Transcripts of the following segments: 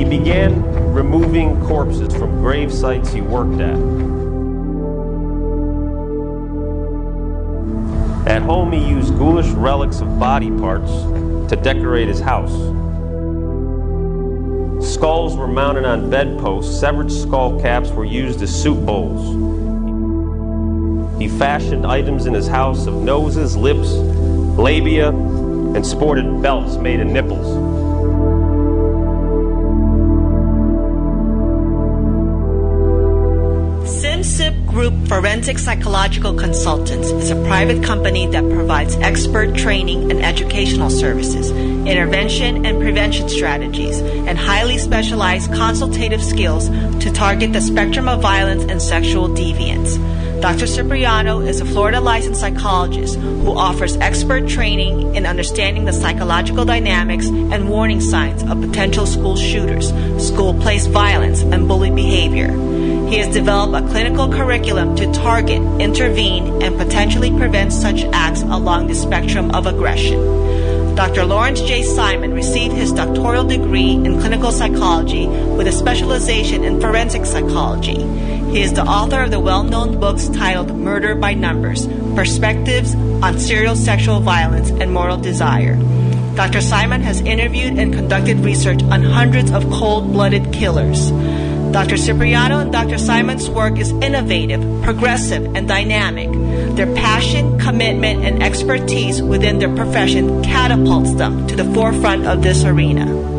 began removing corpses from grave sites he worked at. At home, he used ghoulish relics of body parts to decorate his house. Skulls were mounted on bedposts. Severed skull caps were used as soup bowls. He fashioned items in his house of noses, lips, labia, and sported belts made of nipples. SimCip Group Forensic Psychological Consultants is a private company that provides expert training and educational services, intervention and prevention strategies, and highly specialized consultative skills to target the spectrum of violence and sexual deviance. Dr. Cipriano is a Florida licensed psychologist who offers expert training in understanding the psychological dynamics and warning signs of potential school shooters, school-place violence, and bully behavior. He has developed a clinical curriculum to target, intervene, and potentially prevent such acts along the spectrum of aggression. Dr. Lawrence J. Simon received his doctoral degree in clinical psychology with a specialization in forensic psychology. He is the author of the well-known books titled Murder by Numbers, Perspectives on Serial Sexual Violence and Moral Desire. Dr. Simon has interviewed and conducted research on hundreds of cold-blooded killers. Dr. Cipriano and Dr. Simon's work is innovative, progressive, and dynamic. Their passion, commitment, and expertise within their profession catapults them to the forefront of this arena.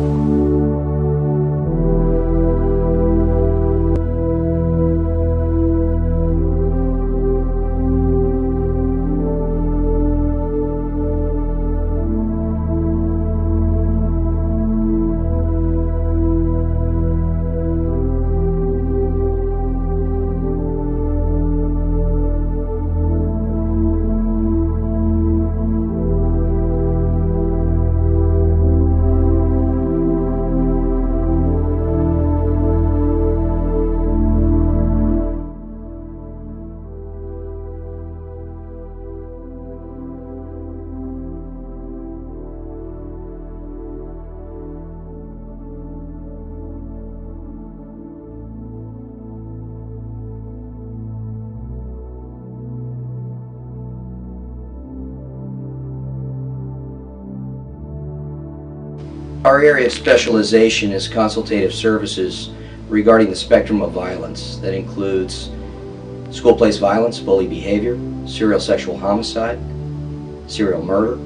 Our area of specialization is consultative services regarding the spectrum of violence. That includes school-place violence, bully behavior, serial sexual homicide, serial murder,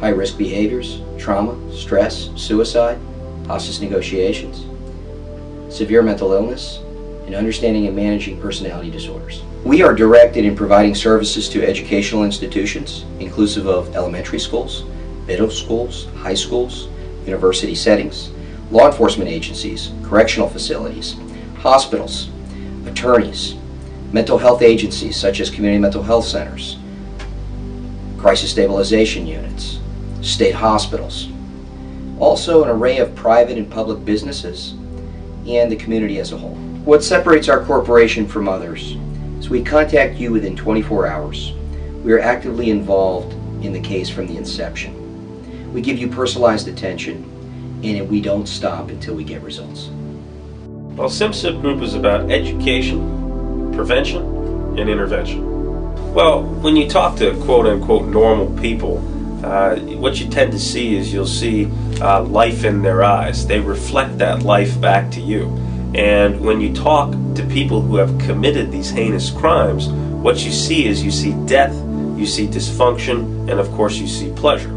high-risk behaviors, trauma, stress, suicide, hostage negotiations, severe mental illness, and understanding and managing personality disorders. We are directed in providing services to educational institutions, inclusive of elementary schools, middle schools, high schools, university settings, law enforcement agencies, correctional facilities, hospitals, attorneys, mental health agencies such as community mental health centers, crisis stabilization units, state hospitals, also an array of private and public businesses, and the community as a whole. What separates our corporation from others is we contact you within 24 hours. We are actively involved in the case from the inception. We give you personalized attention, and we don't stop until we get results. Well, SimCip Group is about education, prevention, and intervention. Well, when you talk to quote-unquote normal people, what you tend to see is you'll see life in their eyes. They reflect that life back to you. And when you talk to people who have committed these heinous crimes, what you see is you see death, you see dysfunction, and of course you see pleasure.